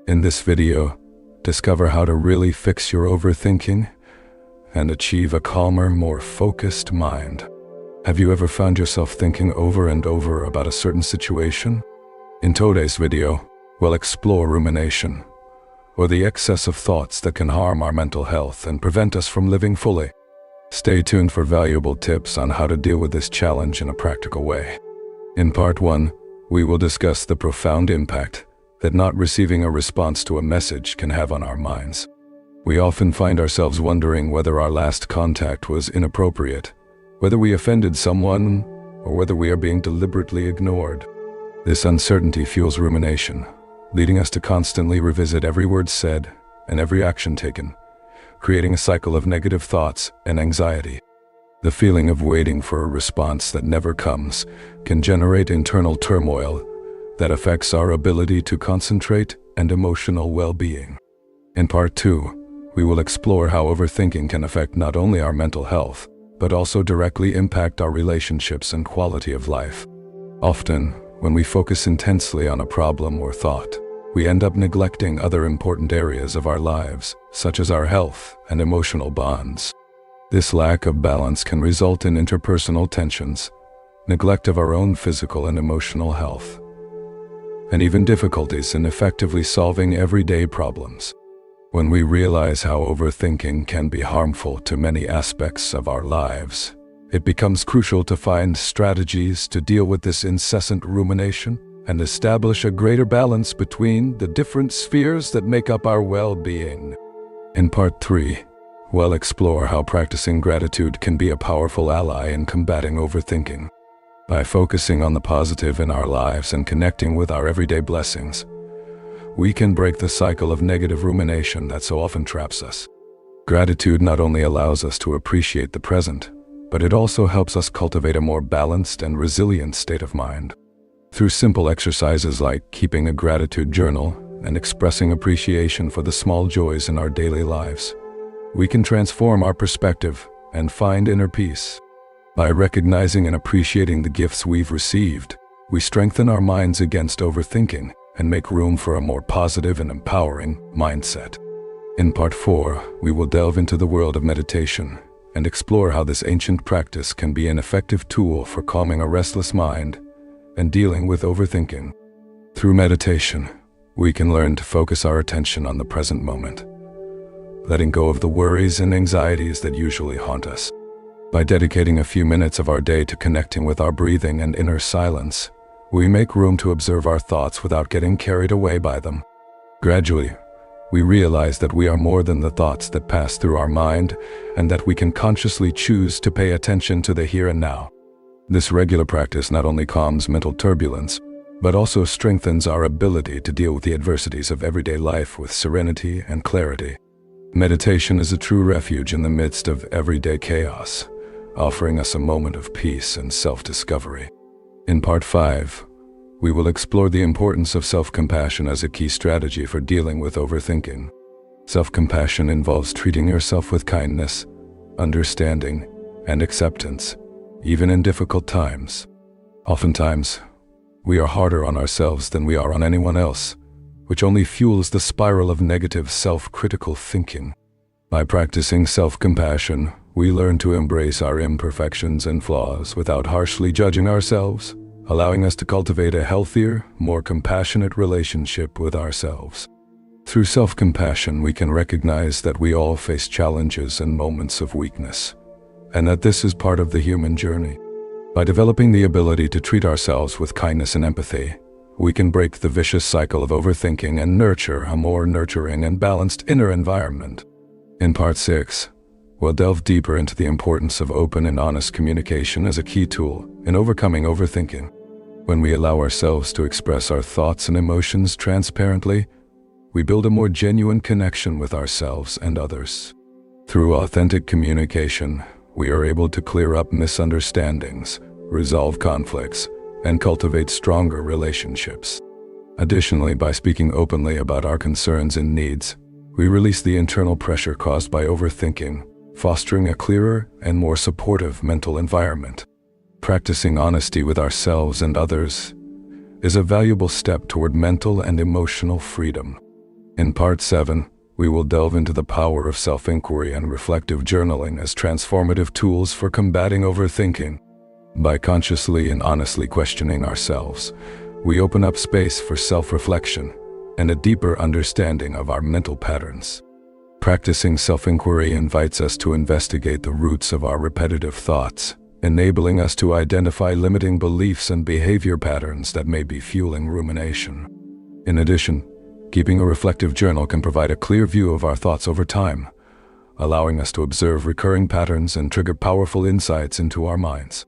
In this video, discover how to really fix your overthinking and achieve a calmer, more focused mind. Have you ever found yourself thinking over and over about a certain situation? In today's video, we'll explore rumination, or the excess of thoughts that can harm our mental health and prevent us from living fully. Stay tuned for valuable tips on how to deal with this challenge in a practical way. In part 1, we will discuss the profound impact that not receiving a response to a message can have on our minds. We often find ourselves wondering whether our last contact was inappropriate, whether we offended someone, or whether we are being deliberately ignored. This uncertainty fuels rumination, leading us to constantly revisit every word said and every action taken, creating a cycle of negative thoughts and anxiety. The feeling of waiting for a response that never comes can generate internal turmoil that affects our ability to concentrate and emotional well-being. In part 2, we will explore how overthinking can affect not only our mental health, but also directly impact our relationships and quality of life. Often, when we focus intensely on a problem or thought, we end up neglecting other important areas of our lives, such as our health and emotional bonds. This lack of balance can result in interpersonal tensions, neglect of our own physical and emotional health, and even difficulties in effectively solving everyday problems. When we realize how overthinking can be harmful to many aspects of our lives, it becomes crucial to find strategies to deal with this incessant rumination and establish a greater balance between the different spheres that make up our well-being. In part 3, we'll explore how practicing gratitude can be a powerful ally in combating overthinking. By focusing on the positive in our lives and connecting with our everyday blessings, we can break the cycle of negative rumination that so often traps us. Gratitude not only allows us to appreciate the present, but it also helps us cultivate a more balanced and resilient state of mind. Through simple exercises like keeping a gratitude journal and expressing appreciation for the small joys in our daily lives, we can transform our perspective and find inner peace. By recognizing and appreciating the gifts we've received, we strengthen our minds against overthinking and make room for a more positive and empowering mindset. In part 4, we will delve into the world of meditation and explore how this ancient practice can be an effective tool for calming a restless mind and dealing with overthinking. Through meditation, we can learn to focus our attention on the present moment, letting go of the worries and anxieties that usually haunt us. By dedicating a few minutes of our day to connecting with our breathing and inner silence, we make room to observe our thoughts without getting carried away by them. Gradually, we realize that we are more than the thoughts that pass through our mind, and that we can consciously choose to pay attention to the here and now. This regular practice not only calms mental turbulence, but also strengthens our ability to deal with the adversities of everyday life with serenity and clarity. Meditation is a true refuge in the midst of everyday chaos, offering us a moment of peace and self-discovery. In part 5, we will explore the importance of self-compassion as a key strategy for dealing with overthinking. Self-compassion involves treating yourself with kindness, understanding, and acceptance, even in difficult times. Oftentimes, we are harder on ourselves than we are on anyone else, which only fuels the spiral of negative self-critical thinking. By practicing self-compassion, we learn to embrace our imperfections and flaws without harshly judging ourselves, allowing us to cultivate a healthier, more compassionate relationship with ourselves. Through self-compassion, we can recognize that we all face challenges and moments of weakness, and that this is part of the human journey. By developing the ability to treat ourselves with kindness and empathy, we can break the vicious cycle of overthinking and nurture a more nurturing and balanced inner environment. In part 6, we'll delve deeper into the importance of open and honest communication as a key tool in overcoming overthinking. When we allow ourselves to express our thoughts and emotions transparently, we build a more genuine connection with ourselves and others. Through authentic communication, we are able to clear up misunderstandings, resolve conflicts, and cultivate stronger relationships. Additionally, by speaking openly about our concerns and needs, we release the internal pressure caused by overthinking, fostering a clearer and more supportive mental environment. Practicing honesty with ourselves and others is a valuable step toward mental and emotional freedom. In Part 7, we will delve into the power of self-inquiry and reflective journaling as transformative tools for combating overthinking. By consciously and honestly questioning ourselves, we open up space for self-reflection and a deeper understanding of our mental patterns. Practicing self-inquiry invites us to investigate the roots of our repetitive thoughts, enabling us to identify limiting beliefs and behavior patterns that may be fueling rumination. In addition, keeping a reflective journal can provide a clear view of our thoughts over time, allowing us to observe recurring patterns and trigger powerful insights into our minds.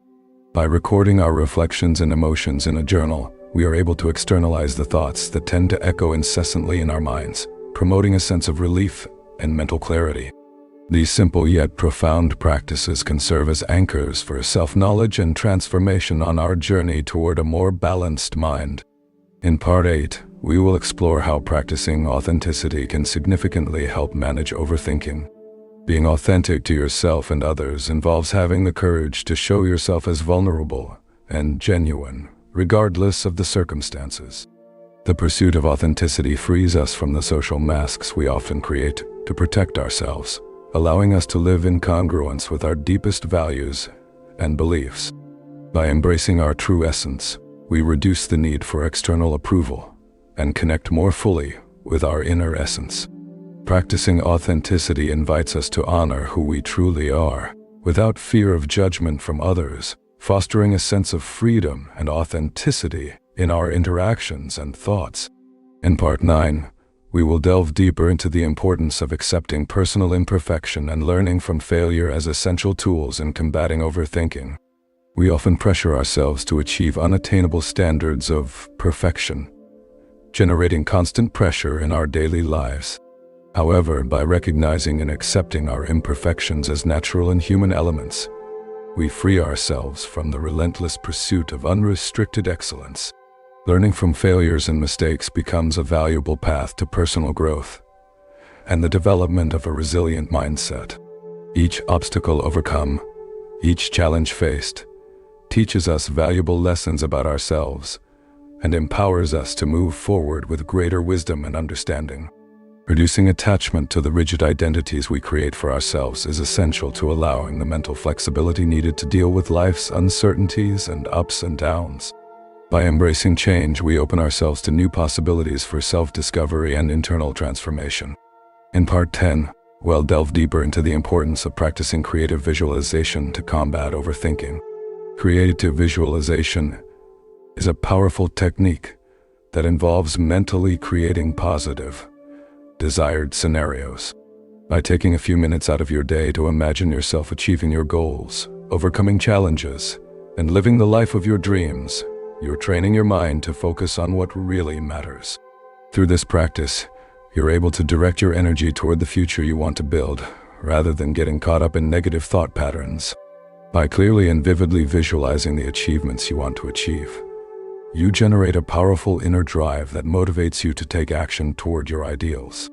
By recording our reflections and emotions in a journal, we are able to externalize the thoughts that tend to echo incessantly in our minds, promoting a sense of relief and mental clarity. These simple yet profound practices can serve as anchors for self-knowledge and transformation on our journey toward a more balanced mind. In Part 8, we will explore how practicing authenticity can significantly help manage overthinking. Being authentic to yourself and others involves having the courage to show yourself as vulnerable and genuine, regardless of the circumstances. The pursuit of authenticity frees us from the social masks we often create to protect ourselves, allowing us to live in congruence with our deepest values and beliefs. By embracing our true essence, we reduce the need for external approval and connect more fully with our inner essence. Practicing authenticity invites us to honor who we truly are, without fear of judgment from others, fostering a sense of freedom and authenticity in our interactions and thoughts. In Part 9, we will delve deeper into the importance of accepting personal imperfection and learning from failure as essential tools in combating overthinking. We often pressure ourselves to achieve unattainable standards of perfection, generating constant pressure in our daily lives. However, by recognizing and accepting our imperfections as natural and human elements, we free ourselves from the relentless pursuit of unrestricted excellence. Learning from failures and mistakes becomes a valuable path to personal growth and the development of a resilient mindset. Each obstacle overcome, each challenge faced, teaches us valuable lessons about ourselves and empowers us to move forward with greater wisdom and understanding. Reducing attachment to the rigid identities we create for ourselves is essential to allowing the mental flexibility needed to deal with life's uncertainties and ups and downs. By embracing change, we open ourselves to new possibilities for self-discovery and internal transformation. In Part 10, we'll delve deeper into the importance of practicing creative visualization to combat overthinking. Creative visualization is a powerful technique that involves mentally creating positive, desired scenarios. By taking a few minutes out of your day to imagine yourself achieving your goals, overcoming challenges, and living the life of your dreams, you're training your mind to focus on what really matters. Through this practice, you're able to direct your energy toward the future you want to build, rather than getting caught up in negative thought patterns. By clearly and vividly visualizing the achievements you want to achieve, you generate a powerful inner drive that motivates you to take action toward your ideals.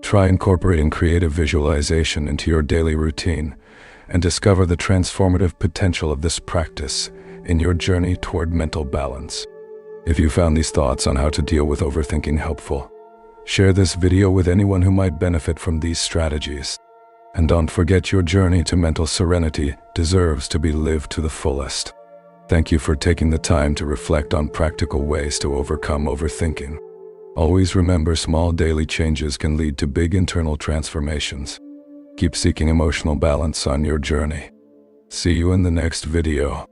Try incorporating creative visualization into your daily routine and discover the transformative potential of this practice in your journey toward mental balance. If you found these thoughts on how to deal with overthinking helpful, share this video with anyone who might benefit from these strategies. And don't forget, your journey to mental serenity deserves to be lived to the fullest. Thank you for taking the time to reflect on practical ways to overcome overthinking. Always remember, small daily changes can lead to big internal transformations. Keep seeking emotional balance on your journey. See you in the next video.